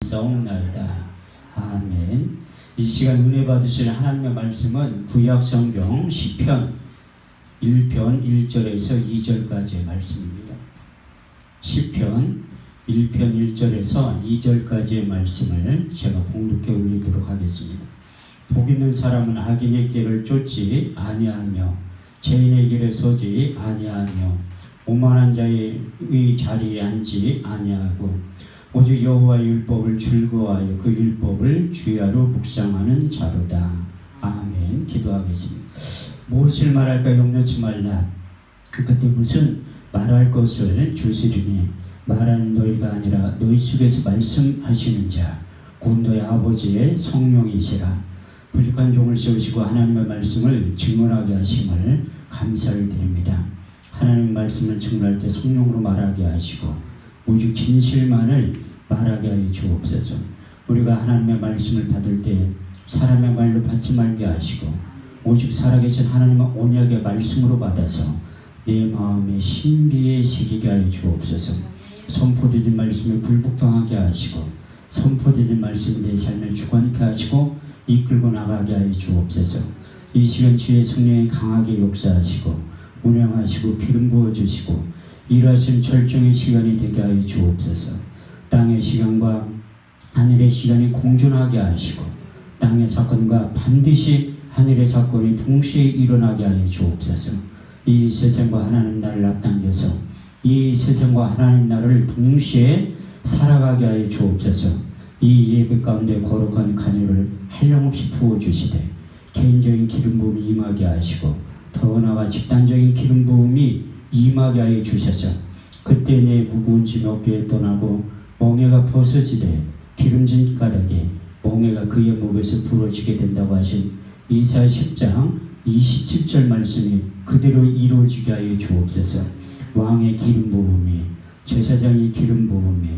기도드리옵나이다. 아멘. 이 시간 은혜 받으실 하나님의 말씀은 구약성경 시편 1편 1절에서 2절까지의 말씀입니다. 시편 1편 1절에서 2절까지의 말씀을 제가 봉독해 올리도록 하겠습니다. 복 있는 사람은 악인의 길을 쫓지 아니하며 죄인의 길에 서지 아니하며 오만한 자의 자리에 앉지 아니하고 오직 여호와의 율법을 즐거워하여 그 율법을 주야로 묵상하는 자로다. 아멘. 기도하겠습니다. 무엇을 말할까 염려치 말라. 그때 무슨 말할 것을 주시리니 말하는 너희가 아니라 너희 속에서 말씀하시는 자 곧 너희 아버지의 성령이시라. 부족한 종을 세우시고 하나님의 말씀을 증언하게 하심을 감사를 드립니다. 하나님 말씀을 증언할 때 성령으로 말하게 하시고 오직 진실만을 말하게 하여 주옵소서. 우리가 하나님의 말씀을 받을 때 사람의 말로 받지 말게 하시고 오직 살아계신 하나님의 언약의 말씀으로 받아서 내 마음에 신비에 새기게 하여 주옵소서. 선포되는 말씀에 굴복당하게 하시고 선포되는 말씀이 내 삶을 주관케 하시고 이끌고 나가게 하여 주옵소서. 이 시간 주의 성령이 강하게 역사하시고 운행하시고 기름 부어주시고 일하신 절정의 시간이 되게 하여 주옵소서. 땅의 시간과 하늘의 시간이 공존하게 하시고 땅의 사건과 반드시 하늘의 사건이 동시에 일어나게 하여 주옵소서. 이 세상과 하나님 나를 앞당겨서 이 세상과 하나님 나를 동시에 살아가게 하여 주옵소서. 이 예배 가운데 거룩한 간유를 한량없이 부어주시되 개인적인 기름 부음이 임하게 하시고 더 나아가 집단적인 기름 부음이 임하게 하여 주셔서 그때 내 무거운 짐이 어깨에 떠나고 멍에가 벗어지되 기름진 가닥에 멍에가 그의 목에서 부러지게 된다고 하신 이사야 10장 27절 말씀이 그대로 이루어지게 하여 주옵소서. 왕의 기름 부음이 제사장의 기름 부음이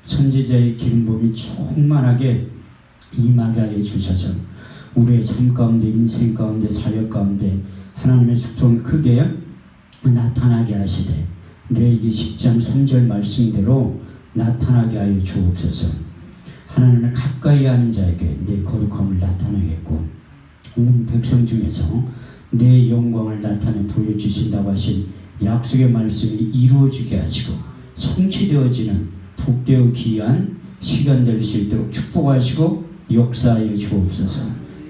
선지자의 기름 부음이 충만하게 임하게 하여 주셔서 우리의 삶 가운데 인생 가운데 사역 가운데 하나님의 속성이 크게 나타나게 하시되 레위기 10장 3절 말씀대로 나타나게 하여 주옵소서. 하나님을 가까이 하는 자에게 내 거룩함을 나타내겠고 온 백성 중에서 내 영광을 나타내 보여주신다고 하신 약속의 말씀이 이루어지게 하시고 성취되어지는 복되어 귀한 시간 될 수 있도록 축복하시고 역사하여 주옵소서.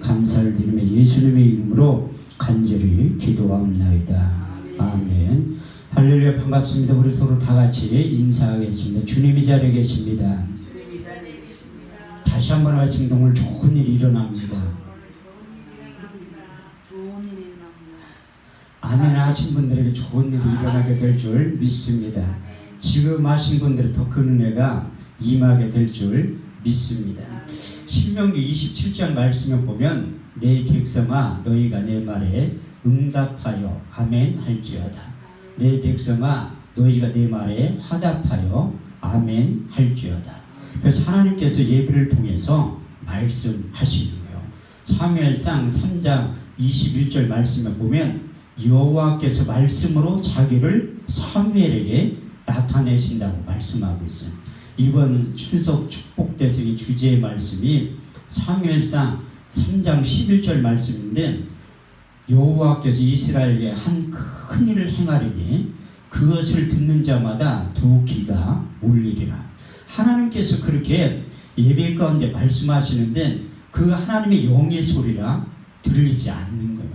감사를 드리며 예수님의 이름으로 간절히 기도하옵나이다. 아멘. 할렐루야. 반갑습니다. 우리 서로 다 같이 인사하겠습니다. 주님이 자리에 계십니다. 다시 한번 하신 오늘 좋은 일이 일어납니다. 아멘 하신 분들에게 좋은 일이 일어나게 될 줄 믿습니다. 지금 하신 분들은 더 큰 은혜가 임하게 될 줄 믿습니다. 신명기 27장 말씀을 보면 내 백성아 너희가 내 말에 응답하여 아멘 할지어다. 내 백성아 너희가 내 말에 화답하여 아멘 할지어다. 그래서 하나님께서 예배를 통해서 말씀하시는 거예요. 사무엘상 3장 21절 말씀에 보면 여호와께서 말씀으로 자기를 사무엘에게 나타내신다고 말씀하고 있어요. 이번 추석 축복 대성의 주제의 말씀이 사무엘상 3장 11절 말씀인데 여호와께서 이스라엘에게 한 큰 일을 행하리니 그것을 듣는 자마다 두 귀가 울리리라. 하나님께서 그렇게 예배 가운데 말씀하시는데 그 하나님의 영의 소리라 들리지 않는 거예요.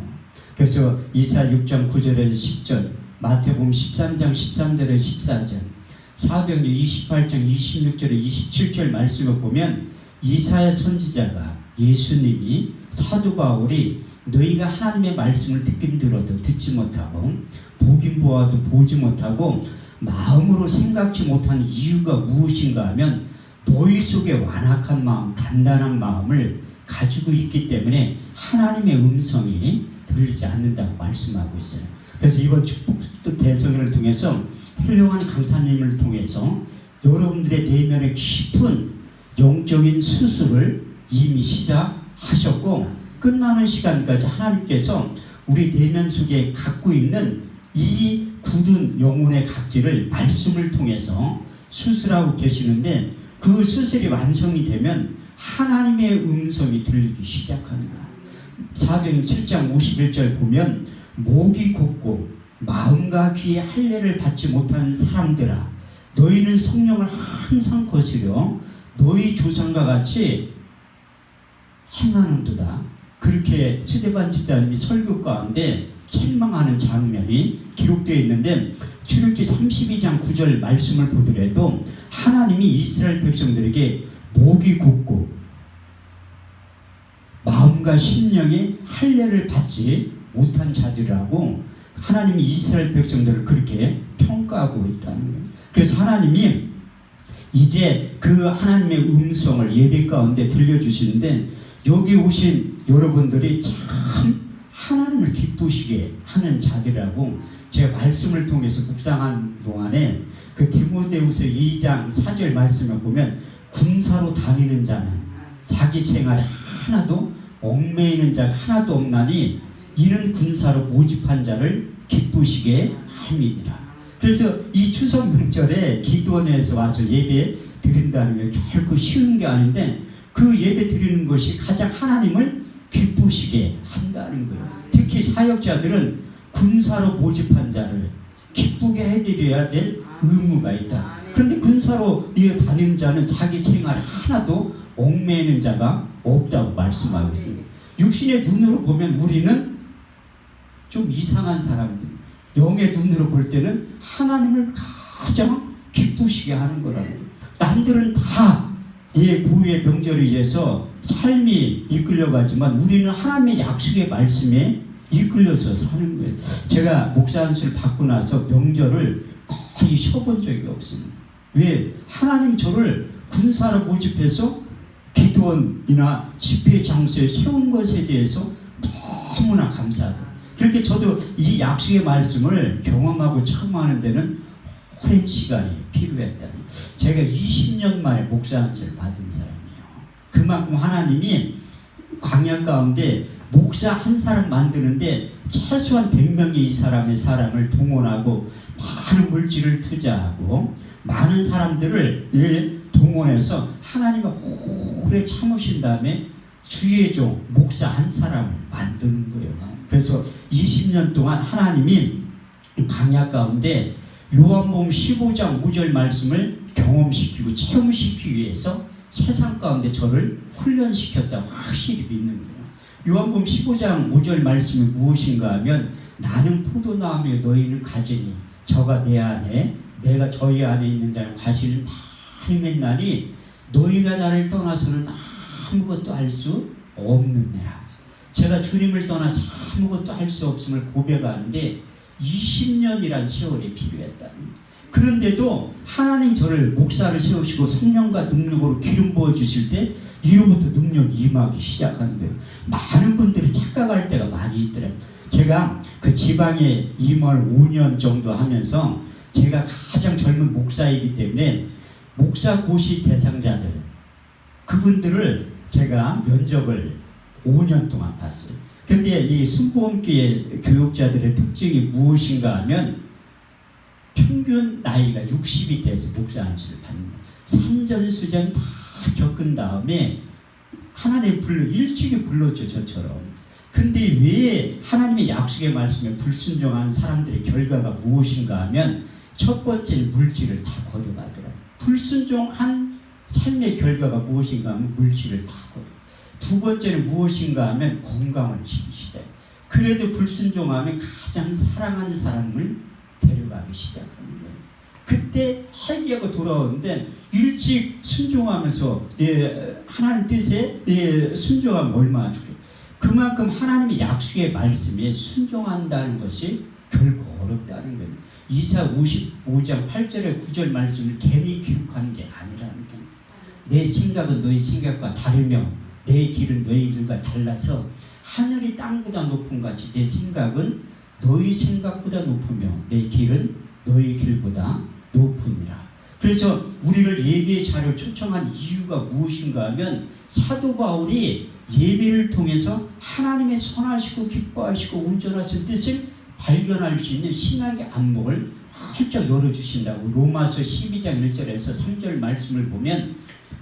그래서 이사야 6장 9절에서 10절, 마태복음 13장 13절에서 14절, 사도행전 28장 26절에 27절 말씀을 보면 이사야 선지자가 예수님이 사도 바울이 너희가 하나님의 말씀을 듣긴 들어도 듣지 못하고 보긴 보아도 보지 못하고 마음으로 생각지 못하는 이유가 무엇인가 하면 너희 속에 완악한 마음, 단단한 마음을 가지고 있기 때문에 하나님의 음성이 들리지 않는다고 말씀하고 있어요. 그래서 이번 축복 대성회를 통해서 훌륭한 강사님을 통해서 여러분들의 내면의 깊은 영적인 수술을 이미 시작하셨고 끝나는 시간까지 하나님께서 우리 내면 속에 갖고 있는 이 굳은 영혼의 각질을 말씀을 통해서 수술하고 계시는데 그 수술이 완성이 되면 하나님의 음성이 들리기 시작하는 거야. 사도행 7장 51절 보면 목이 곧고 마음과 귀에 할례를 받지 못하는 사람들아 너희는 성령을 항상 거스려 너희 조상과 같이 행하는도다. 그렇게 스데반 집사님이 설교 가운데 책망하는 장면이 기록되어 있는데 출애굽기 32장 9절 말씀을 보더라도 하나님이 이스라엘 백성들에게 목이 곧고 마음과 심령에 할례를 받지 못한 자들이라고 하나님이 이스라엘 백성들을 그렇게 평가하고 있다는 거예요. 그래서 하나님이 이제 그 하나님의 음성을 예배 가운데 들려주시는데 여기 오신 여러분들이 참 하나님을 기쁘시게 하는 자들이라고 제가 말씀을 통해서 묵상한 동안에 그 디모데후서 2장 4절 말씀을 보면 군사로 다니는 자는 자기 생활에 하나도 얽매이는 자가 하나도 없나니 이는 군사로 모집한 자를 기쁘시게 함이니라. 그래서 이 추석 명절에 기도원에서 와서 예배 드린다는 게 결코 쉬운 게 아닌데 그 예배 드리는 것이 가장 하나님을 기쁘시게 한다는 거예요. 특히 사역자들은 군사로 모집한 자를 기쁘게 해드려야 될 의무가 있다. 그런데 군사로 다니는 자는 자기 생활에 하나도 얽매이는 자가 없다고 말씀하고 있습니다. 육신의 눈으로 보면 우리는 좀 이상한 사람들, 영의 눈으로 볼 때는 하나님을 가장 기쁘시게 하는 거라고. 남들은 다 고유의 명절에 의해서 삶이 이끌려가지만 우리는 하나님의 약속의 말씀에 이끌려서 사는 거예요. 제가 목사 안수를 받고 나서 명절을 거의 쉬어본 적이 없습니다. 왜? 하나님 저를 군사로 모집해서 기도원이나 집회 장소에 세운 것에 대해서 너무나 감사하다. 그렇게 저도 이 약속의 말씀을 경험하고 처음 하는 데는 오랜 시간이 필요했다. 제가 20년 만에 목사 안수를 받은 사람이에요. 그만큼 하나님이 광야 가운데 목사 한 사람 만드는데 최소한 100명의 이 사람을 동원하고 많은 물질을 투자하고 많은 사람들을 동원해서 하나님이 오래 참으신 다음에 주의 종 목사 한 사람을 만드는 거예요. 그래서 20년 동안 하나님이 광야 가운데 요한복음 15장 5절 말씀을 경험시키고 체험시키기 위해서 세상 가운데 저를 훈련시켰다고 확실히 믿는 거예요. 요한복음 15장 5절 말씀이 무엇인가 하면 나는 포도나무에 너희는 가지니 저가 내 안에 내가 저희 안에 있는 자는 가시를 많이 맺나니 너희가 나를 떠나서는 아무것도 할 수 없느니라. 제가 주님을 떠나서 아무것도 할 수 없음을 고백하는데 20년이란 세월이 필요했다. 그런데도 하나님 저를 목사를 세우시고 성령과 능력으로 기름 부어주실 때 이로부터 능력이 임하기 시작하는 거예요. 많은 분들이 착각할 때가 많이 있더라고요. 제가 그 지방에 임을 5년 정도 하면서 제가 가장 젊은 목사이기 때문에 목사 고시 대상자들 그분들을 제가 면접을 5년 동안 봤어요. 그런데 이 순복음교회 교육자들의 특징이 무엇인가 하면 평균 나이가 60이 돼서 목사 안수를 받는다. 산전수전 다 겪은 다음에 하나님 일찍이 불렀죠, 저처럼. 근데 왜 하나님의 약속의 말씀에 불순종한 사람들의 결과가 무엇인가 하면 첫 번째는 물질을 다 거둬가더라. 불순종한 삶의 결과가 무엇인가 하면 물질을 다 거둬. 두 번째는 무엇인가 하면 건강을 지키시다. 그래도 불순종하면 가장 사랑하는 사람을 데려가기 시작하는 거예요. 그때 회개하고 돌아오는데 일찍 순종하면서 하나님 뜻에 순종하면 얼마나 좋아요. 그만큼 하나님의 약속의 말씀에 순종한다는 것이 결코 어렵다는 거예요. 이사 55장 8절에 9절 말씀을 괜히 기록하는 게 아니라는 거예요. 내 생각은 너희 생각과 다르며 내 길은 너희 길과 달라서 하늘이 땅보다 높은 같이 내 생각은 너희 생각보다 높으며 내 길은 너희 길보다 높으니라. 그래서 우리를 예배의 자리로 초청한 이유가 무엇인가 하면 사도 바울이 예배를 통해서 하나님의 선하시고 기뻐하시고 온전하신 뜻을 발견할 수 있는 신앙의 안목을 활짝 열어주신다고. 로마서 12장 1절에서 3절 말씀을 보면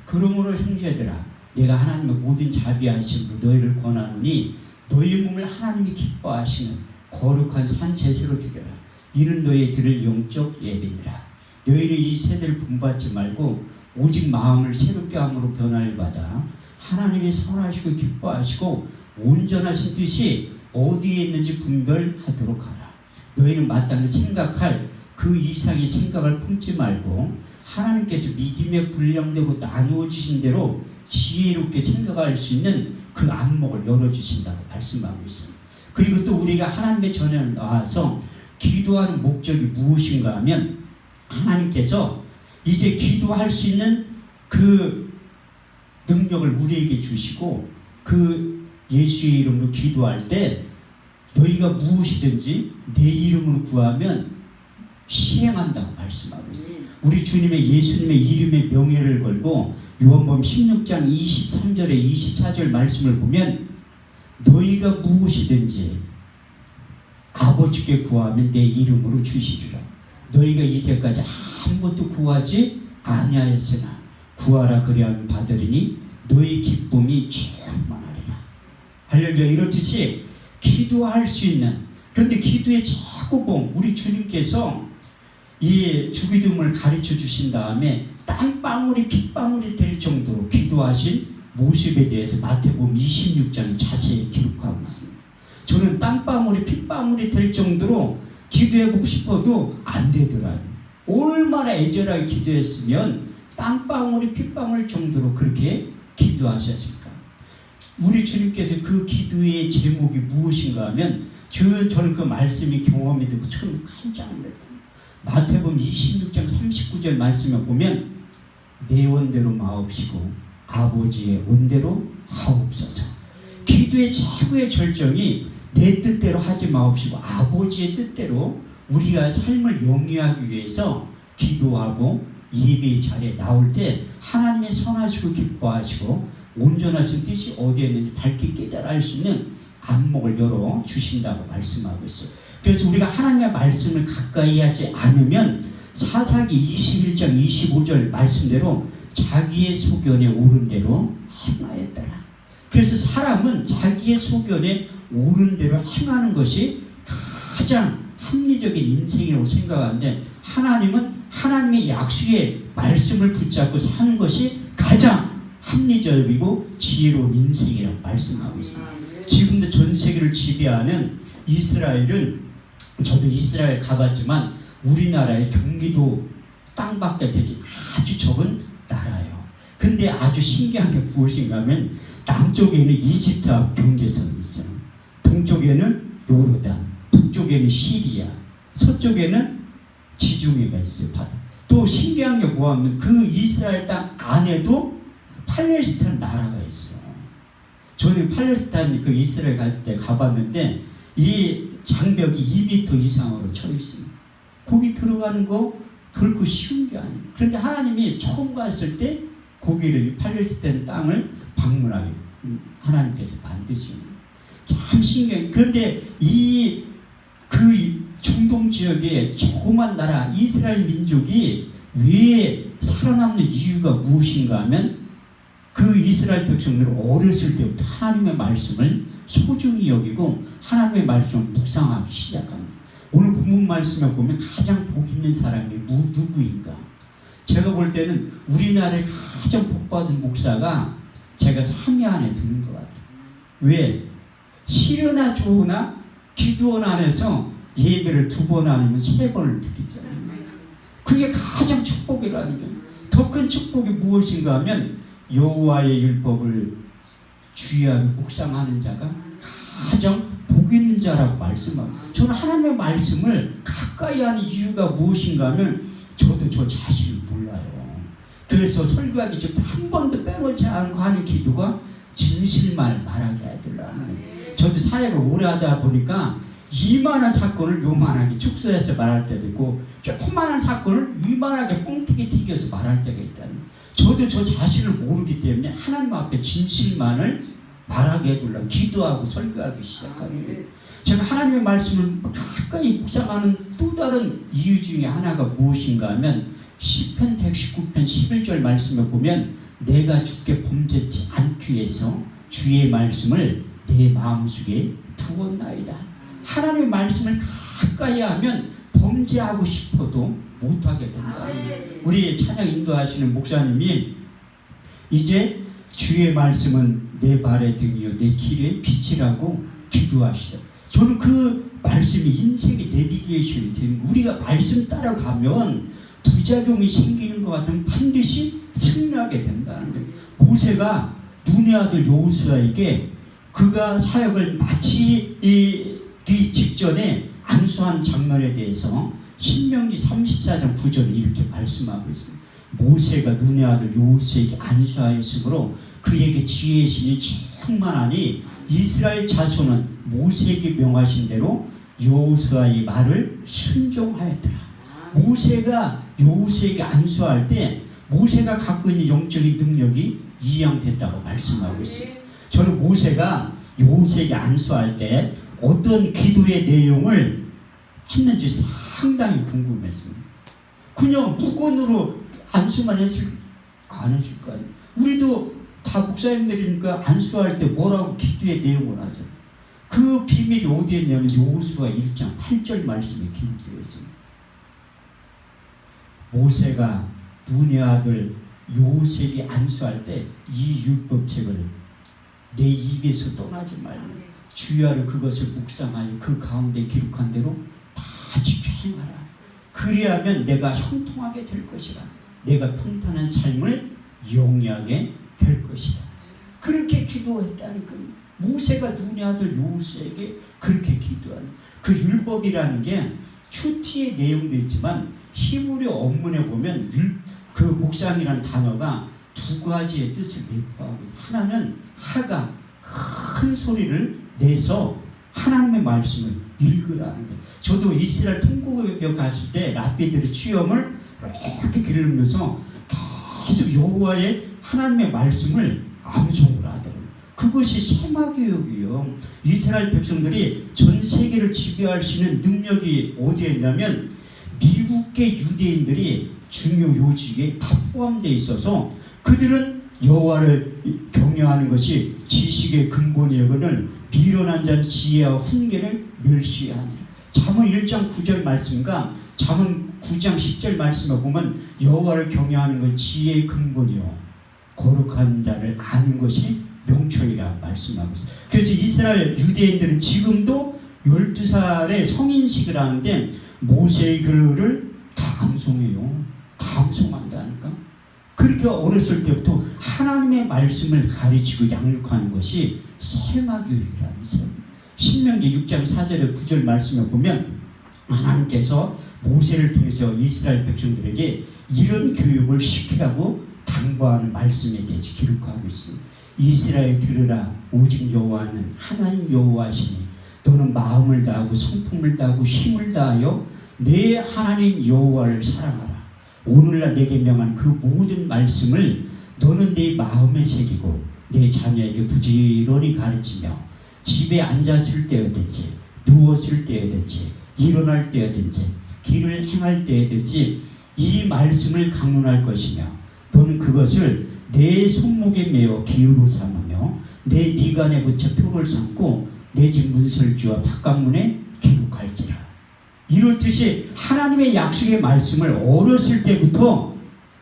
그러므로 형제들아 내가 하나님의 모든 자비하심으로 너희를 권하노니 너희 몸을 하나님이 기뻐하시는 거룩한 산 제사로 드려라. 이는 너희 드릴 영적 예배니라. 너희는 이 세대를 본받지 말고 오직 마음을 새롭게 함으로 변화를 받아 하나님이 선하시고 기뻐하시고 온전하신 뜻이 어디에 있는지 분별하도록 하라. 너희는 마땅히 생각할 그 이상의 생각을 품지 말고 하나님께서 믿음의 분량대로 나누어 주신 대로 지혜롭게 생각할 수 있는 그 안목을 열어주신다고 말씀하고 있습니다. 그리고 또 우리가 하나님의 전에 나와서 기도하는 목적이 무엇인가 하면 하나님께서 이제 기도할 수 있는 그 능력을 우리에게 주시고 그 예수의 이름으로 기도할 때 너희가 무엇이든지 내 이름으로 구하면 시행한다고 말씀하고 있어요. 우리 주님의 예수님의 이름의 명예를 걸고 요한복음 16장 23절에 24절 말씀을 보면 너희가 무엇이든지 아버지께 구하면 내 이름으로 주시리라. 너희가 이제까지 아무것도 구하지 아니하였으나 구하라 그리하면 받으리니 너희 기쁨이 충만하리라. 할렐루야. 이렇듯이 기도할 수 있는, 그런데 기도의 최고봉 우리 주님께서 이 주기도문을 가르쳐 주신 다음에 땀방울이 핏방울이 될 정도로 기도하신 모습에 대해서 마태복음 26장에 자세히 기록하고 있습니다. 저는 땀방울이 핏방울이 될 정도로 기도해보고 싶어도 안 되더라고요. 얼마나 애절하게 기도했으면 땀방울이 핏방울 정도로 그렇게 기도하셨습니까? 우리 주님께서 그 기도의 제목이 무엇인가 하면 저는 그 말씀이 경험이 되고 처음 깜짝 놀랐다. 마태복음 26장 39절 말씀을 보면 내 원대로 마옵시고 아버지의 원대로 하옵소서. 기도의 최고의 절정이 내 뜻대로 하지 마옵시고 아버지의 뜻대로 우리가 삶을 영위하기 위해서 기도하고 예배의 자리에 나올 때 하나님의 선하시고 기뻐하시고 온전하신 뜻이 어디에 있는지 밝게 깨달아 알 수 있는 안목을 열어 주신다고 말씀하고 있어요. 그래서 우리가 하나님의 말씀을 가까이 하지 않으면 사사기 21장 25절 말씀대로 자기의 소견에 오른 대로 행하였더라. 그래서 사람은 자기의 소견에 오른 대로 행하는 것이 가장 합리적인 인생이라고 생각하는데 하나님은 하나님의 약속의 말씀을 붙잡고 사는 것이 가장 합리적이고 지혜로운 인생이라고 말씀하고 있습니다. 지금도 전 세계를 지배하는 이스라엘은 저도 이스라엘 가봤지만 우리나라의 경기도 땅밖에 되지 아주 적은 나라예요. 근데 아주 신기한 게 무엇인가 하면 남쪽에는 이집트와 경계선이 있어요. 동쪽에는 요르단, 북쪽에는 시리아, 서쪽에는 지중해가 있어요. 바다. 또 신기한 게 뭐하면 그 이스라엘 땅 안에도 팔레스타인 나라가 있어요. 저는 팔레스타인 그 이스라엘 갈 때 가봤는데 이 장벽이 2m 이상으로 쳐 있습니다. 거기 들어가는 거 결코 쉬운 게 아니에요. 그런데 하나님이 처음 갔을 때 거기를 이 팔레스타인 땅을 방문하게 하나님께서 만드시는 거예요. 참 신기해요. 그런데 그 중동 지역의 조그만 나라 이스라엘 민족이 왜 살아남는 이유가 무엇인가 하면 그 이스라엘 백성들은 어렸을 때부터 하나님의 말씀을 소중히 여기고 하나님의 말씀을 묵상하기 시작합니다. 오늘 본문 말씀에 보면 가장 복 있는 사람이 누구인가? 제가 볼 때는 우리나라의 가장 복받은 목사가 제가 3위 안에 드는 것 같아요. 왜? 싫으나 좋으나 기도원 안에서 예배를 2번 아니면 3번을 드리잖아요. 그게 가장 축복이라는 거예요. 더 큰 축복이 무엇인가 하면 여호와의 율법을 주의하고 묵상하는 자가 가장 복 있는 자라고 말씀합니다. 저는 하나님의 말씀을 가까이 하는 이유가 무엇인가 하면 저도 저 자신을 몰라요. 그래서 설교하기 전에 한 번도 빼놓지 않고 하는 기도가 진실만 말하게 해달라는 거예요. 저도 사역을 오래 하다 보니까 이만한 사건을 요만하게 축소해서 말할 때도 있고 조그만한 사건을 이만하게 뻥튀기 튀겨서 말할 때가 있다는 거예요. 저도 저 자신을 모르기 때문에 하나님 앞에 진실만을 말하게 해달라고 기도하고 설교하기 시작하는 거예요. 제가 하나님의 말씀을 가까이 묵상하는 또 다른 이유 중에 하나가 무엇인가 하면 시편 119편 11절 말씀에 보면 내가 주께 범죄치 않기 위해서 주의 말씀을 내 마음속에 두었나이다. 하나님의 말씀을 가까이 하면 범죄하고 싶어도 못하게 된다. 우리 찬양 인도하시는 목사님이 이제 주의 말씀은 내 발의 등이요 내 길의 빛이라고 기도하시죠. 저는 그 말씀이 인생의 내비게이션이 되는 거예요. 우리가 말씀 따라가면 부작용이 생기는 것 같으면 반드시 승리하게 된다는 거예요. 모세가 눈의 아들 여호수아에게 그가 사역을 마치기 직전에 안수한 장면에 대해서 신명기 34장 9절에 이렇게 말씀하고 있습니다. 모세가 눈의 아들 여호수아에게 안수하였으므로 그에게 지혜의 신이 충만하니 이스라엘 자손은 모세에게 명하신 대로 여호수아의 말을 순종하였더라. 모세가 여호수아에게 안수할 때 모세가 갖고 있는 영적인 능력이 이양됐다고 말씀하고 있습니다. 저는 모세가 여호수아에게 안수할 때 어떤 기도의 내용을 했는지 상당히 궁금했습니다. 그냥 무건으로 안수만 안 했을 거 아니에요. 우리도 다 목사님들이니까 안수할 때 뭐라고 기도의 내용을 하죠. 그 비밀이 어디에 있냐면 여호수아 1장 8절 말씀에 기록되어 있습니다. 모세가 눈의 아들 여호수아에게 안수할 때 이 율법책을 내 입에서 떠나지 말고 주야로 그것을 묵상하여 그 가운데 기록한 대로 다 지켜 행하라. 그리하면 내가 형통하게 될 것이라. 내가 평탄한 삶을 영위하게 될 것이다. 그렇게 기도했다는 겁니다. 모세가 눈의 아들 여호수아에게 그렇게 기도한 그 율법이라는 게 큐티의 내용도 있지만 히브리 원문에 보면 그 묵상이라는 단어가 두 가지의 뜻을 내포하고 있어요. 하나는 하가 큰 소리를 내서 하나님의 말씀을 읽으라는 거예요. 저도 이스라엘 통곡에 갔을 때 랍비들의 수염을 이렇게 기르면서 계속 여호와의 하나님의 말씀을 암송을 하더라고요. 그것이 세마교육이요. 이스라엘 백성들이 전 세계를 지배할 수 있는 능력이 어디에 있냐면 미국계 유대인들이 중요 요직에 다 포함되어 있어서 그들은 여호와를 경외하는 것이 지식의 근본이거늘 미련한 자는 지혜와 훈계를 멸시하니라. 잠언 1장 9절 말씀과 잠언 9장 10절 말씀에 보면 여호와를 경외하는 것이 지혜의 근본이요 거룩한 자를 아는 것이 명철이라 말씀하고 있어요. 그래서 이스라엘 유대인들은 지금도 12살의 성인식을 하는데 모세의 글을 다 암송해요. 다 암송한다니까. 그렇게 어렸을 때부터 하나님의 말씀을 가르치고 양육하는 것이 세마교육이라면서요. 신명기 6장 4절에 9절 말씀에 보면 하나님께서 모세를 통해서 이스라엘 백성들에게 이런 교육을 시키라고 당부하는 말씀에 대해서 기록하고 있습니다. 이스라엘 들으라. 오직 여호와는 하나님 여호와시니 너는 마음을 다하고 성품을 다하고 힘을 다하여 내 하나님 여호와를 사랑하라. 오늘날 내게 명한 그 모든 말씀을 너는 내 마음에 새기고 내 자녀에게 부지런히 가르치며 집에 앉았을 때여든지 누웠을 때여든지 일어날 때여든지 길을 행할 때여든지 이 말씀을 강론할 것이며 너는 그것을 내 손목에 메어 기호로 삼으며 내 미간에 붙여 표를 삼고 내 집 문설주와 바깥문에 기록할지라. 이렇듯이 하나님의 약속의 말씀을 어렸을 때부터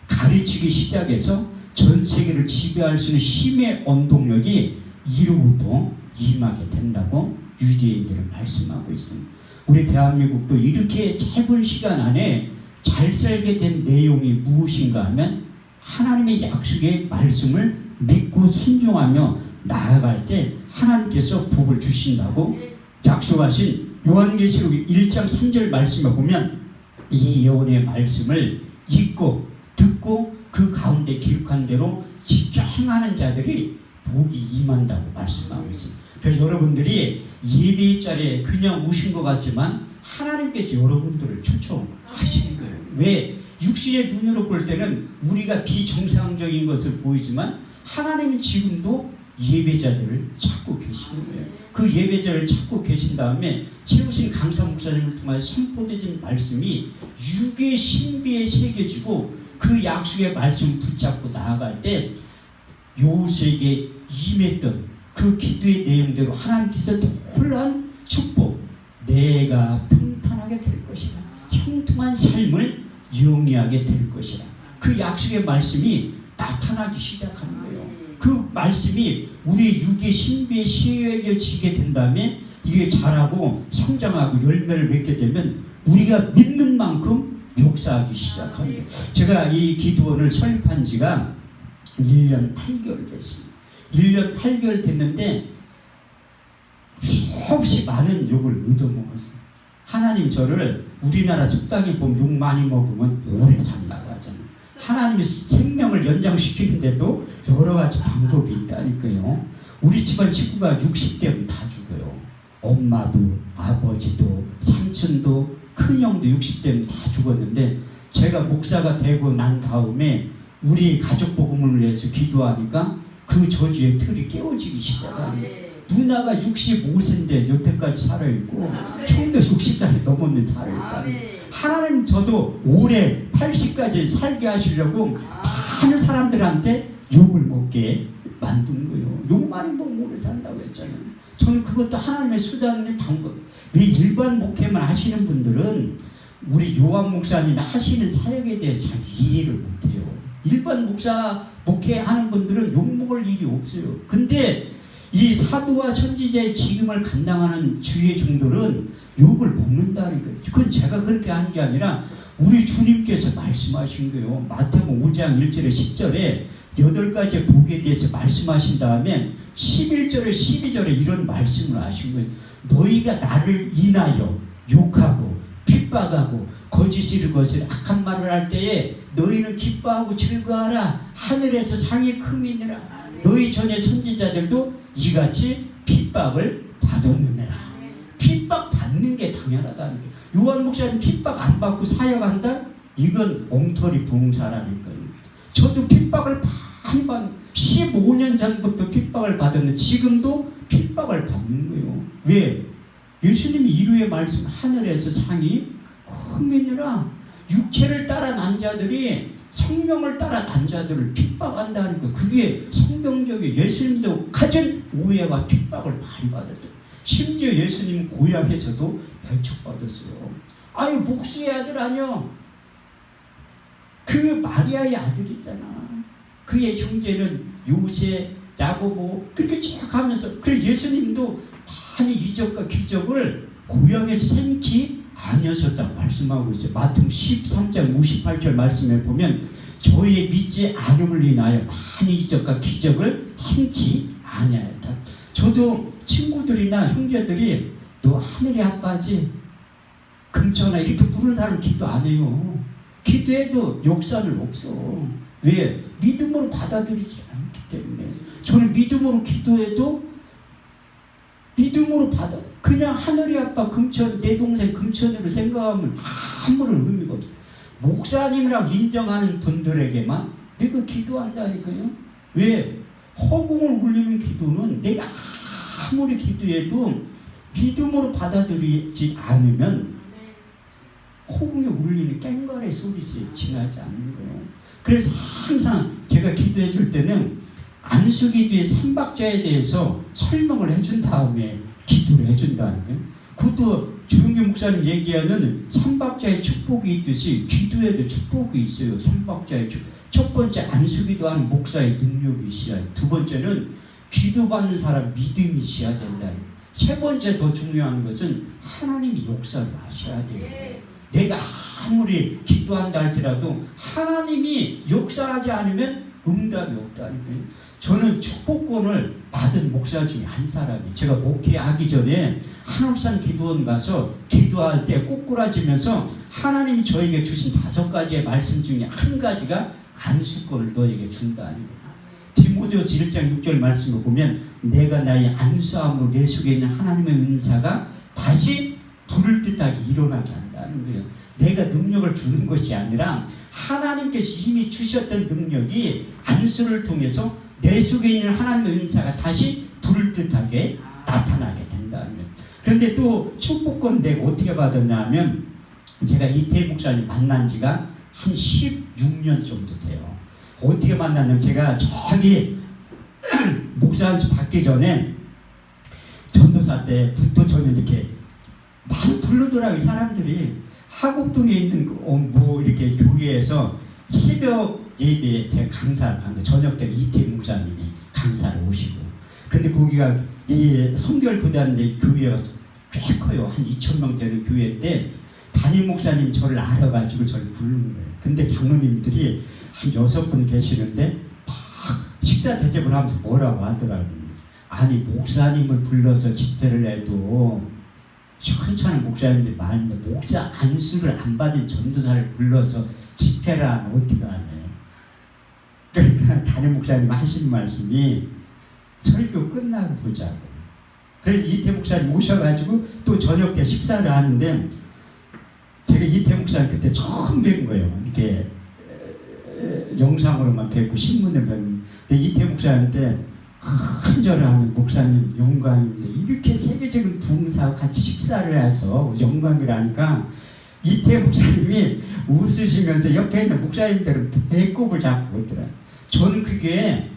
가르치기 시작해서 전 세계를 지배할 수 있는 힘의 원동력이 이로부터 임하게 된다고 유대인들은 말씀하고 있습니다. 우리 대한민국도 이렇게 짧은 시간 안에 잘 살게 된 내용이 무엇인가 하면 하나님의 약속의 말씀을 믿고 순종하며 나아갈 때 하나님께서 복을 주신다고 약속하신 요한계시록 1장 3절 말씀에 보면 이 예언의 말씀을 읽고 듣고 그 가운데 기록한 대로 지켜 행하는 자들이 복이 임한다고 말씀하고 있습니다. 그래서 여러분들이 예배 자리에 그냥 오신 것 같지만 하나님께서 여러분들을 초청하시는 거예요. 왜? 육신의 눈으로 볼 때는 우리가 비정상적인 것을 보이지만 하나님은 지금도 예배자들을 찾고 계시는 거예요. 그 예배자를 찾고 계신 다음에 채우신 강사 목사님을 통하여 선포되진 말씀이 육의 신비에 새겨지고 그 약속의 말씀을 붙잡고 나아갈 때 요셉에게 임했던 그 기도의 내용대로 하나님께서 놀라운 축복, 내가 평탄하게 될 것이다, 형통한 삶을 영위하게 될 것이다, 그 약속의 말씀이 나타나기 시작하는 거예요. 그 말씀이 우리 육의 신비에 시여지게 된 다음에 이게 자라고 성장하고 열매를 맺게 되면 우리가 믿는 만큼 역사하기 시작하는 거예요. 제가 이 기도원을 설립한 지가 1년 8개월 됐습니다. 1년 8개월 됐는데 수없이 많은 욕을 얻어먹었어요. 하나님 저를 우리나라 적당히 보면 욕 많이 먹으면 오래 산다고 하잖아요. 하나님이 생명을 연장시키는데도 여러 가지 방법이 있다니까요. 우리 집안 식구가 60대면 다 죽어요. 엄마도 아버지도 삼촌도 큰형도 60대면 다 죽었는데 제가 목사가 되고 난 다음에 우리 가족 복음을 위해서 기도하니까 그 저주의 틀이 깨어지기 시작합니다. 누나가 65세인데 여태까지 살아있고 형도 60살이 넘었는데 살아있다. 하나님 저도 올해 80까지 살게 하시려고 많은 사람들한테 욕을 먹게 만든 거예요. 욕 많이 먹으면 오래 산다고 했잖아요. 저는 그것도 하나님의 수단의 방법. 왜 일반 목회만 하시는 분들은 우리 요한 목사님이 하시는 사역에 대해서 잘 이해를 못해요. 일반 목사 목회하는 분들은 욕먹을 일이 없어요. 근데 이 사도와 선지자의 직임을 감당하는 주의 종들은 욕을 먹는다니까요. 그건 제가 그렇게 하는 게 아니라 우리 주님께서 말씀하신 거예요. 마태복음 5장 1절에 10절에 8가지 복에 대해서 말씀하신 다음에 11절에 12절에 이런 말씀을 하신 거예요. 너희가 나를 인하여 욕하고 핍박하고 거짓을 것을 악한 말을 할 때에 너희는 기뻐하고 즐거워하라. 하늘에서 상이 크미니라. 너희 전에 선지자들도 이같이 핍박을 받았느니라. 핍박 받는 게 당연하다는 게. 요한 목사님 핍박 안 받고 사역한다? 이건 엉터리 부흥사라니까요. 저도 핍박을 많이 받는 15년 전부터 핍박을 받았는데 지금도 핍박을 받는 거예요. 왜? 예수님이 이루의 말씀 하늘에서 상이 크미니라. 육체를 따라 난 자들이 성령을 따라 난 자들을 핍박한다는 거. 그게 성경적이에요. 예수님도 가진 오해와 핍박을 많이 받았대요. 심지어 예수님은 고향에서도 배척받았어요. 아유 목수의 아들 아니요. 그 마리아의 아들이잖아. 그의 형제는 요새, 야고보 그렇게 쭉 하면서 그래 예수님도 많이 이적과 기적을 고향에서 행치 아니었었다고 말씀하고 있어요. 마태복음 13장 58절 말씀에 보면 저희의 믿지 않음을 인하여 많이 이적과 기적을 행치 아니하였다. 저도 친구들이나 형제들이 너 하늘의 아빠지 금천아 이렇게 부르는 사람 기도 안 해요. 기도해도 역사는 없어. 왜? 믿음으로 받아들이지 않기 때문에. 저는 믿음으로 기도해도 믿음으로 받아. 그냥 하늘의 아빠 금천, 내 동생 금천으로 생각하면 아무런 의미가 없어요. 목사님이라고 인정하는 분들에게만 내가 기도한다니까요. 왜? 허공을 울리는 기도는 내가 아무리 기도해도 믿음으로 받아들이지 않으면 허공에 울리는 깽가의 소리지 지나지 않는 거예요. 그래서 항상 제가 기도해 줄 때는 안수기도의 삼박자에 대해서 설명을 해준 다음에 기도를 해준다는 거예요. 그것도 조용기 목사님 얘기하는 삼박자의 축복이 있듯이 기도에도 축복이 있어요. 삼박자의 축복. 첫 번째 안수기도하는 목사의 능력이 있어야 해요. 두 번째는 기도받는 사람 믿음이 있어야 된다. 세 번째 더 중요한 것은 하나님이 역사를 하셔야 돼요. 내가 아무리 기도한다 할지라도 하나님이 역사하지 않으면 응답이 없다니까요. 저는 축복권을 받은 목사 중에 한 사람이 제가 목회하기 전에 한옥산 기도원 가서 기도할 때 꼬꾸라지면서 하나님이 저에게 주신 5가지의 말씀 중에 한 가지가 안수권을 너에게 준다는 거예요. 디모데후서 1장 6절 말씀을 보면 내가 나의 안수함으로 내 속에 있는 하나님의 은사가 다시 불을 듯하게 일어나게 한다는 거예요. 내가 능력을 주는 것이 아니라 하나님께서 이미 주셨던 능력이 안수를 통해서 내 속에 있는 하나님의 은사가 다시 불을 듯하게 나타나게 된다는 거예요. 그런데 또 축복권 내가 어떻게 받았냐 하면 제가 이태 목사님 만난 지가 한 16년 정도 돼요. 어떻게 만났냐면 제가 저기 목사 받기 전에 전도사 때부터 저는 이렇게 많이 부르더라고요. 사람들이 하곡동에 있는 뭐 이렇게 교회에서 새벽 예배에 제가 강사를 한 거, 저녁 때 이태 목사님이 강사를 오시고, 근데 거기가 이 성결부대인데 교회가 꽤 커요. 한 2,000명 되는 교회인데 담임 목사님 저를 알아가지고 저를 부르는 거예요. 근데 장로님들이 한 6분 계시는데 막 식사 대접을 하면서 뭐라고 하더라고요. 아니 목사님을 불러서 집회를 해도 천천한 목사님들이 많은데 목사 안수를 안 받은 전도사를 불러서 집회를 하면 어떻게 하나요? 그러니까 담임 목사님 하시는 말씀이 설교 끝나고 보자고. 그래서 이태 목사님 오셔가지고 또 저녁 때 식사를 하는데 제가 이태 목사님 그때 처음 뵌 거예요. 이렇게 영상으로만 뵙고 신문을 뵙는데 이태 목사님한테 큰절을 하는 목사님 영광인데 이렇게 세계적인 부흥사와 같이 식사를 해서 영광이라니까 이태 목사님이 웃으시면서 옆에 있는 목사님들은 배꼽을 잡고 있더라. 저는 그게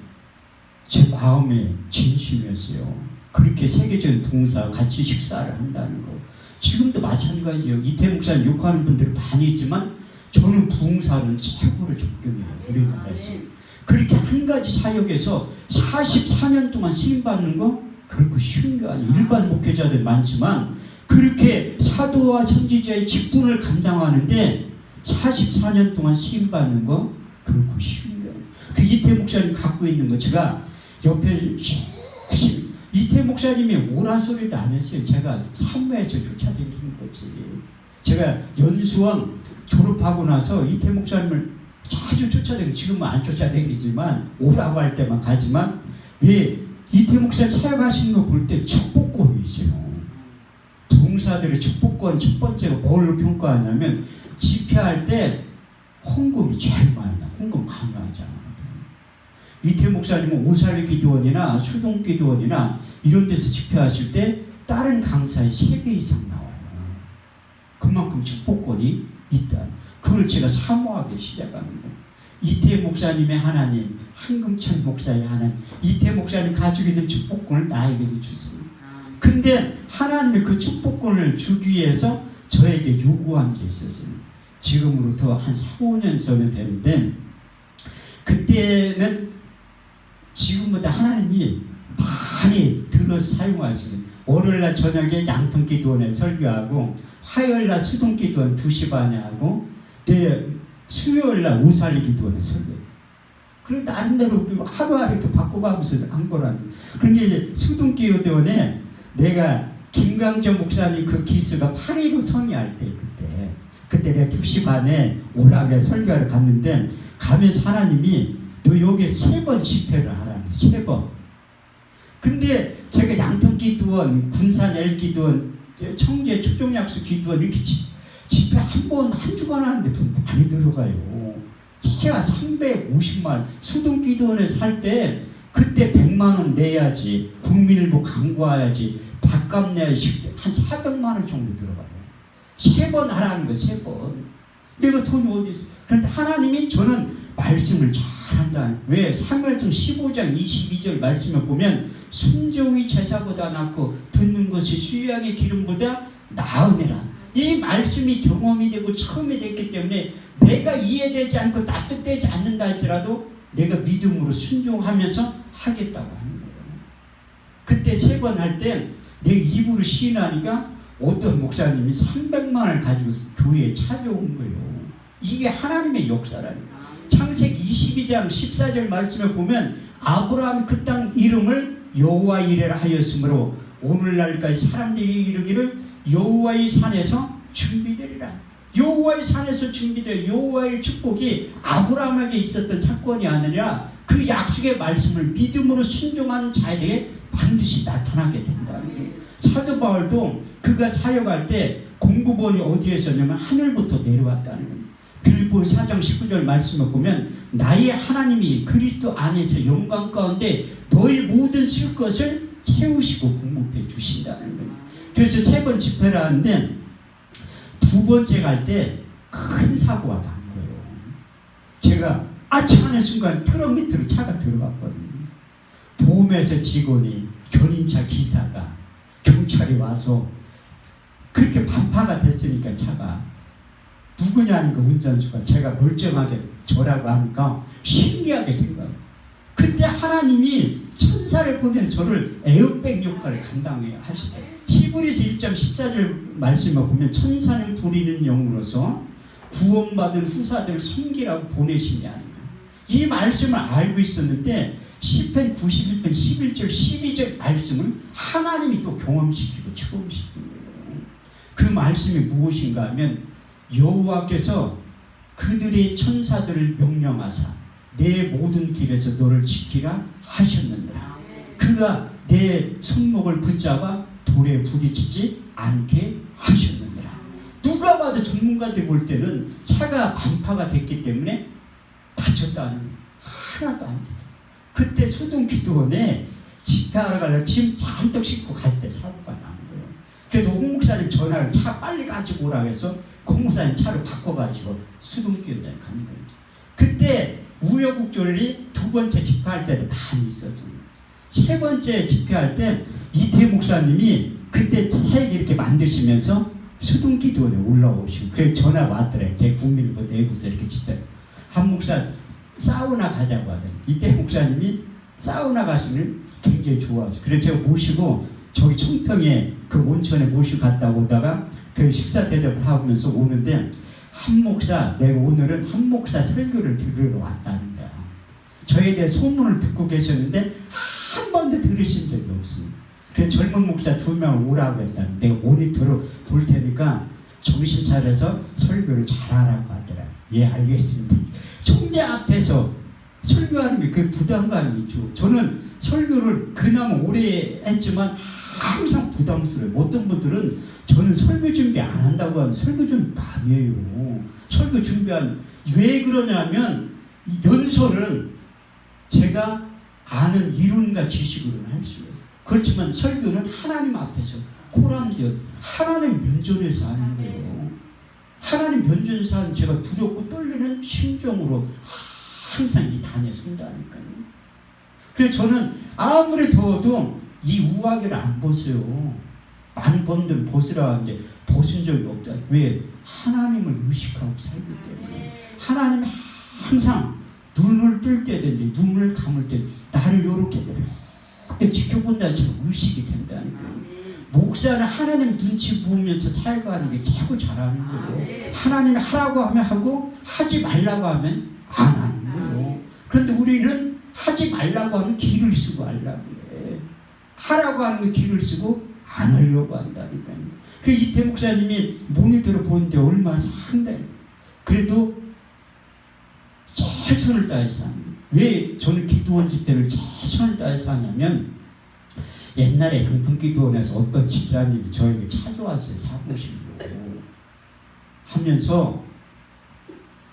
제 마음의 진심이었어요. 그렇게 세계적인 부흥사와 같이 식사를 한다는 거. 지금도 마찬가지예요. 이태 목사님 욕하는 분들이 많이 있지만 저는 부흥사는 최고로 존경해요. 우리나라에서. 그렇게 한 가지 사역에서 44년 동안 쓰임받는 거 결코 쉬운 게 아니에요. 일반 목회자들 많지만 그렇게 사도와 선지자의 직분을 감당하는데 44년 동안 쓰임받는 거 결코 쉬운 게 아니에요. 그 이태 목사님 갖고 있는 거 제가 옆에 이태 목사님이 오란 소리도 안 했어요. 제가 산모에서 쫓아다니는 거지. 제가 연수원 졸업하고 나서 이태 목사님을 자주 쫓아다니고 지금은 안 쫓아다니지만 오라고 할 때만 가지만 왜 이태 목사님 사역하시는 거 볼 때 축복권이 있어요. 부흥사들의 축복권 첫 번째가 뭘로 평가하냐면 집회할 때 헌금이 제일 많이 나. 헌금 강요하잖아. 이태 목사님은 오살리 기도원이나 수동 기도원이나 이런 데서 집회하실 때 다른 강사의 3배 이상 나와요. 그만큼 축복권이 있다. 그걸 제가 사모하기 시작하는 거예요. 이태 목사님의 하나님, 한금천 목사의 하나님, 이태 목사님 가지고 있는 축복권을 나에게도 주습니다. 근데 하나님의 그 축복권을 주기 위해서 저에게 요구한 게 있었어요. 지금으로부터 한 4, 5년 전에 되는데 그때는 지금보다 하나님이 많이 들어서 사용하시는 월요일날 저녁에 양품기도원에 설교하고 화요일날 수동기도원 2시 반에 하고 수요일날 오사리 기도원에 설교. 그런데 나름대로 하루하루 이렇게 바꿔가면서 한 거라는. 그런데 이제 수동기도원에 내가 김강정 목사님 그 기수가 8.15 성의할 때 그때 내가 2시 반에 오라고 설교하러 갔는데 가면서 하나님이 너 여기에 3번 집회를 하라는 3번. 근데 제가 양평기도원, 군산 L기도원, 청계 초종약수 기도원 이렇게 집회 한 주간 하는데 돈 많이 들어가요. 최하 350만. 수동기도원에 살 때 그때 100만 원 내야지. 국민일보 광고해야지. 밥값 내야지. 한 400만 원 정도 들어가요. 3번 하라는 거예요. 3번. 내가 돈이 어디 있어. 그런데 하나님이 저는 말씀을 잘한다. 왜? 사무엘상 15장 22절 말씀을 보면 순종이 제사보다 낫고 듣는 것이 수양의 기름보다 나으니라. 이 말씀이 경험이 되고 처음이 됐기 때문에 내가 이해되지 않고 납득되지 않는다 할지라도 내가 믿음으로 순종하면서 하겠다고 하는 거예요. 그때 3번 할 때 내가 입으로 시인하니까 어떤 목사님이 300만 원을 가지고 교회에 찾아온 거예요. 이게 하나님의 역사라니까. 창세기 22장 14절 말씀을 보면 아브라함이 그 땅 이름을 여호와 이레라 하였으므로 오늘날까지 사람들이 이르기를 여호와의 산에서 준비되리라. 여호와의 산에서 준비될 여호와의 축복이 아브라함에게 있었던 사건이 아니라 그 약속의 말씀을 믿음으로 순종하는 자에게 반드시 나타나게 된다는 거예요. 사도 바울도 그가 사역할 때 공급원이 어디에 있었냐면 하늘부터 내려왔다는 거예요. 빌보 4장 19절 말씀을 보면 나의 하나님이 그리스도 안에서 영광 가운데 너의 모든 쓸 것을 채우시고 공급해 주신다는 거예요. 그래서 3번 집회를 하는데 2번째 갈 때 큰 사고가 난 거예요. 제가 아차 하는 순간 트럭 밑으로 차가 들어갔거든요. 보험회사 직원이 견인차 기사가 경찰이 와서 그렇게 반파가 됐으니까 차가 누구냐는 그 운전수가 제가 멀쩡하게 저라고 하니까 신기하게 생각해요. 그때 하나님이 천사를 보내서 저를 에어백 역할을 감당해야 하시대. 히브리서 1장 14절 말씀을 보면 천사는 부리는 영으로서 구원받은 후사들을 섬기라고 보내심이 아니에요. 이 말씀을 알고 있었는데 시편 91편 11절 12절 말씀을 하나님이 또 경험시키고 체험시키는 거예요. 그 말씀이 무엇인가 하면 여호와께서 그들의 천사들을 명령하사 내 모든 길에서 너를 지키라 하셨느니라. 그가 내 손목을 붙잡아 돌에 부딪히지 않게 하셨느니라. 누가 봐도 전문가들이 볼 때는 차가 반파가 됐기 때문에 다쳤다는 하나도 안 돼. 그때 수동기도원에 집회하러 가려고 짐 잔뜩 싣고 갈 때 사고가 난 거예요. 그래서 홍 목사님 전화를 차 빨리 가지고 오라고 해서 홍 목사님 차를 바꿔가지고 수동기도원에 가는 거예요. 그때 우여곡절이 두 번째 집회할 때도 많이 있었습니다. 세 번째 집회할 때 이태 목사님이 그때 책 이렇게 만드시면서 수동기도원에 올라오시고 그래서 전화 왔더래. 제 국민일보 내부에서 이렇게 집회 한 목사 사우나 가자고 하더니 이태 목사님이 사우나 가시면 굉장히 좋아하죠. 그래서 제가 모시고 저기 청평에 그 온천에 모시고 갔다 오다가 그 식사 대접을 하면서 오는데 한 목사, 내가 오늘은 한 목사 설교를 들으러 왔다는 거야. 저에 대해 소문을 듣고 계셨는데 한 번도 들으신 적이 없습니다. 그래서 젊은 목사 2명을 오라고 했다는 내가 모니터로 볼 테니까 정신 차려서 설교를 잘하라고 하더라. 예, 알겠습니다. 총대 앞에서 설교하는 게 그 부담감이 있죠. 저는 설교를 그나마 오래 했지만 항상 부담스러워요. 어떤 분들은 저는 설교 준비 안 한다고 하면 설교 준비 많이 해요. 설교 준비한 왜 그러냐면 연설은 제가 아는 이론과 지식으로는 할 수 있어요. 그렇지만 설교는 하나님 앞에서 코람디언 하나님 면전에서 하는 거예요. 하나님 면전에서 하는 제가 두렵고 떨리는 심정으로 항상 이 단에 선다니까요. 그래서 저는 아무리 더워도 이 우아기를 안 벗어요. 많은 분들은 벗으라 하는데 벗은 적이 없다. 왜? 하나님을 의식하고 살기 때문에. 하나님은 항상 눈을 뜰 때든지 눈을 감을 때 나를 이렇게 지켜본다는 제가 의식이 된다니까요. 목사는 하나님 눈치 보면서 살아가는 게 최고 잘하는 거예요. 하나님이 하라고 하면 하고 하지 말라고 하면 안 하는 거예요. 그런데 우리는 하지 말라고 하면 길을 쓰고 하려고 해. 하라고 하는 게 길을 쓰고 안 하려고 한다니까요. 그 이태 목사님이 모니터로 보는데 얼마나 상당히 그래도 최선을 다해서 합니다. 왜 저는 기도원 집회를 최선을 다해서 하냐면 옛날에 양풍기도원에서 어떤 집사님이 저에게 찾아왔어요. 사무실로 하면서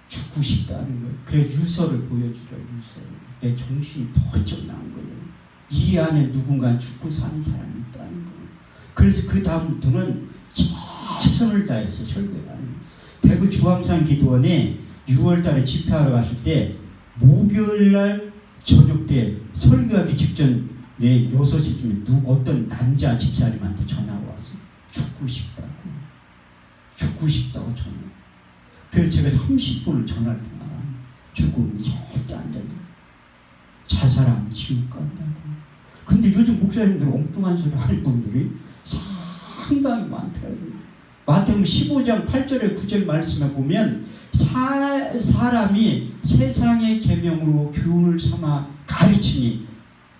죽고 싶다는 거예요. 그래 유서를 보여주더라고요. 유서를. 내 정신이 번쩍 나온 거예요. 이 안에 누군가 죽고 사는 사람이 있다는 거예요. 그래서 그 다음부터는 최선을 다해서 설교를 하는 거예요. 대구 주황산 기도원에 6월 달에 집회하러 갔을 때 목요일날 저녁 때 설교하기 직전 6시쯤에 어떤 남자 집사님한테 전화가 와서 죽고 싶다고 전화. 그래서 제가 30분을 전화를 통화합니다. 죽으면 절대 안 된다. 자살하면 지옥 간다고. 근데 요즘 목사님들 엉뚱한 소리 하는 분들이 상당히 많더라고요. 마태복음 15장 8절에 9절 말씀에 보면 사람이 세상의 계명으로 교훈을 삼아 가르치니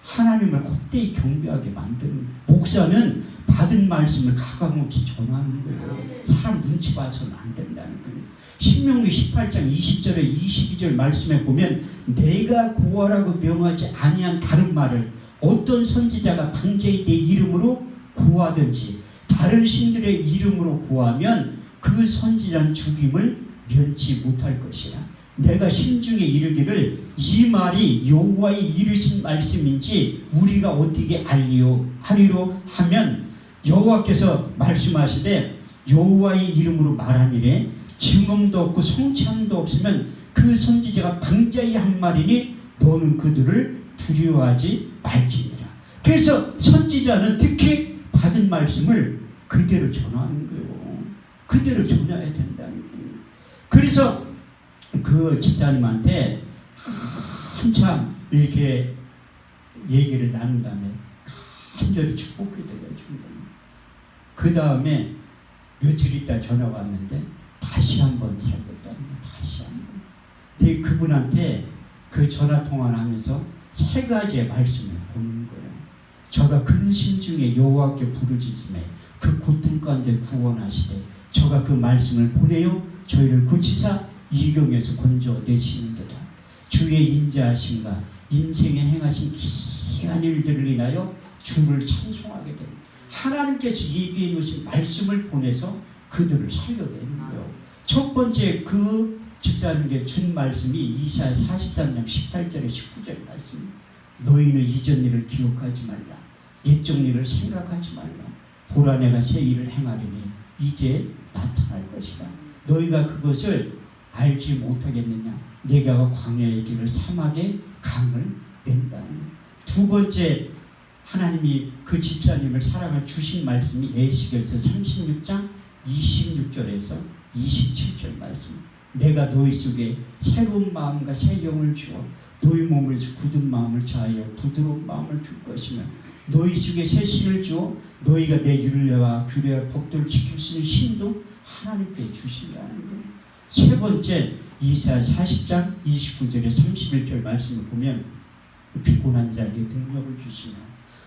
하나님을 헛되이 경배하게 만드는 목사는 받은 말씀을 가감없이 전하는 거예요. 사람 눈치 봐서는 안 된다는 거예요. 신명기 18장 20절에 22절 말씀에 보면 내가 구하라고 명하지 아니한 다른 말을 어떤 선지자가 방제히 내 이름으로 구하든지 다른 신들의 이름으로 구하면 그 선지자는 죽임을 면치 못할 것이라. 내가 심중에 이르기를 이 말이 여호와의 이르신 말씀인지 우리가 어떻게 하리로 하면 여호와께서 말씀하시되 여호와의 이름으로 말하니래 증언도 없고 성찬도 없으면 그 선지자가 방자히 한 말이니 너는 그들을 두려워하지 말지니라. 그래서 선지자는 특히 받은 말씀을 그대로 전하는 거예요. 그대로 전해야 된다는 거예요. 그래서 그 집사님한테 한참 이렇게 얘기를 나눈 다음에 간절히 축복기도를 해준 거예요. 그 다음에 며칠 있다 전화가 왔는데 다시 한번 살겠다는 거예요. 다시 한번. 근데 그분한테 그 전화 통화를 하면서 세 가지의 말씀을 보는 거예요. 저가 근심 중에 여호와께 부르짖음에 그 고통 가운데 구원하시되 저가 그 말씀을 보내어 저희를 고치사 이경에서 건져내시는도다. 주의 인자하심과 인생에 행하신 귀한 일들을 인하여 주를 찬송하게 됩니다. 하나님께서 얘기해 놓으신 말씀을 보내서 그들을 살려내는 거예요. 첫 번째 그 집사님께 준 말씀이 이사야 43장 18절에 19절 말씀. 너희는 이전 일을 기억하지 말라. 옛적 일을 생각하지 말라. 보라 내가 새 일을 행하리니 이제 나타날 것이다. 너희가 그것을 알지 못하겠느냐. 내가 광야의 길을 사막의 강을 낸다는. 두 번째 하나님이 그 집사님을 사랑을 주신 말씀이 에스겔서 36장 26절에서 27절 말씀. 내가 너희 속에 새로운 마음과 새 영을 주어 너희 몸에서 굳은 마음을 자하여 부드러운 마음을 줄 것이며 너희 속에 새 신을 주어 너희가 내 율례와 규례와 법도를 지킬 수 있는 힘도 하나님께 주신다는 거예요. 세 번째 이사야 40장 29절에 31절 말씀을 보면 피곤한 자에게 능력을 주시며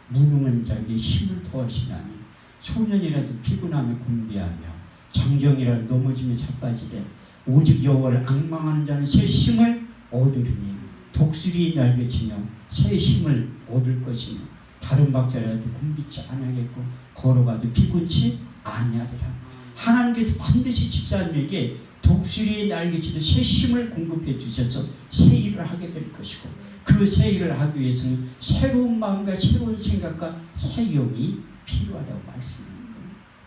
무능한 자에게 힘을 더하시나니 소년이라도 피곤함에 곤비하며 장정이라도 넘어지며 자빠지되 오직 여호와를 앙망하는 자는 새 힘을 얻으리니 독수리 날개치며 새 힘을 얻을 것이며 다른 박자라도 곤비지 아니하겠고 걸어가도 피곤치 아니하리라. 하나님께서 반드시 집사님에게 독수리의 날개치듯 새 힘을 공급해 주셔서 새 일을 하게 될 것이고 그 새 일을 하기 위해서는 새로운 마음과 새로운 생각과 새 영이 필요하다고 말씀합니다.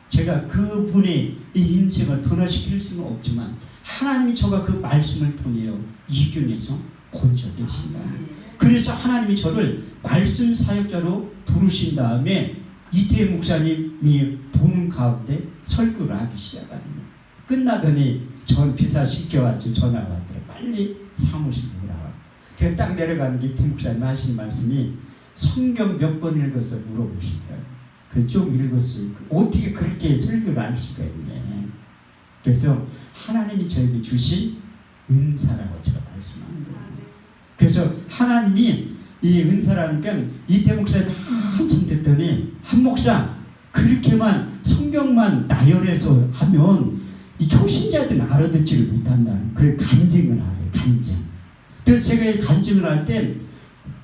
제가 그분의 이 인생을 변화시킬 수는 없지만 하나님이 저가 그 말씀을 통해요 이경에서 건져내신다. 그래서 하나님이 저를 말씀 사역자로 부르신 다음에 이태희 목사님이 보는 가운데 설교를 하기 시작하는 거예요. 끝나더니 전 비사 시켜가지고 전화가 왔더래. 빨리 사무실 오라고. 그래서 딱 내려가는 게 이태희 목사님 하신 말씀이 성경 몇 번 읽었어 물어보시더라고요. 그래서 좀 읽었어요. 어떻게 그렇게 설교를 할 수가 있네. 그래서 하나님이 저에게 주신 은사라고 제가 말씀하는 거예요. 그래서 하나님이 이 은사라는 건 이태희 목사님 한참 됐더니 한 목사 그렇게만 성경만 나열해서 하면 이 초신자들은 알아듣지를 못한다는 그런 간증을 알아요. 간증. 그래서 제가 간증을 할 때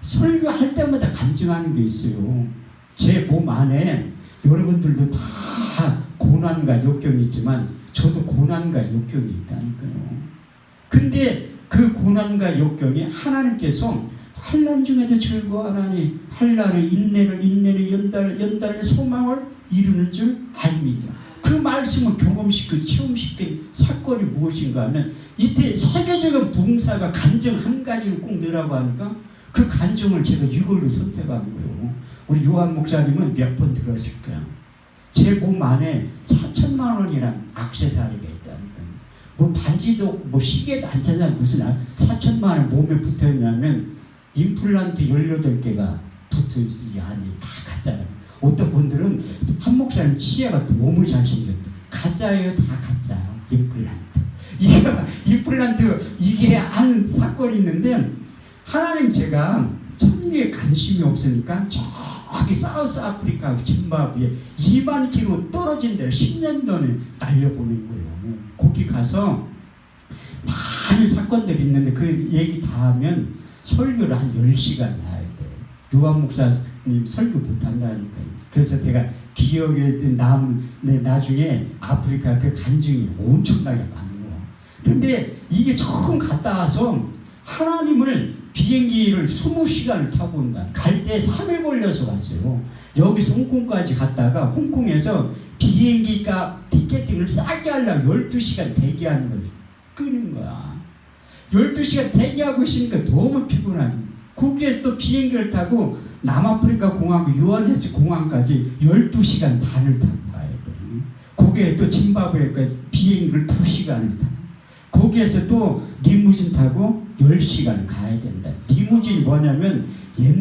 설교할 때마다 간증하는 게 있어요. 제 몸 안에 여러분들도 다 고난과 역경이 있지만 저도 고난과 역경이 있다니까요. 근데 그 고난과 역경이 하나님께서 환난 중에도 즐거워하나니 환난의 인내를 연단의 소망을 이루는 줄 알미니라. 그 말씀을 경험시키고 체험시킨 사건이 무엇인가 하면 이때 세계적인 부흥사가 간증 한 가지를 꼭 넣으라고 하니까 그 간증을 제가 이걸로 선택한 거예요. 우리 요한 목사님은 몇 번 들었을 거야. 제 몸 안에 4천만 원이란 액세서리가 있다니까요. 뭐 반지도 없고 뭐 시계도 안 찾아 무슨 4천만 원 몸에 붙어있냐면 임플란트 18개가 붙어있어요. 이 안에 다 가짜라고. 어떤 분들은 한 목사님 치아가 너무 잘생겼다. 가짜예요. 다 가짜. 임플란트 이게 아는 사건이 있는데 하나님 제가 천리에 관심이 없으니까 저기 사우스 아프리카 짐바브웨 2만 킬로 떨어진 데를 10년 전에 날려보낸 거예요. 거기 가서 많은 사건들이 있는데 그 얘기 다 하면 설교를 한 10시간 해야 돼. 요한 목사님 설교 못한다니까요. 그래서 제가 기억에 남은 나중에 아프리카 그 간증이 엄청나게 많은 거야. 근데 이게 처음 갔다 와서 하나님을 비행기를 20시간을 타고 온다. 갈 때 3일 걸려서 갔어요. 여기서 홍콩까지 갔다가 홍콩에서 비행기가 티켓팅을 싸게 하려고 12시간 대기하는 걸 끄는 거야. 12시간 대기하고 있으니까 너무 피곤하지. 거기에서 또 비행기를 타고 남아프리카 공항, 요하네스 공항까지 12시간 반을 타고 가야 돼. 거기에 또 짐바브웨까지 비행기를 2시간을 타. 거기에서 또 리무진 타고 10시간 가야 된다. 리무진이 뭐냐면 옛날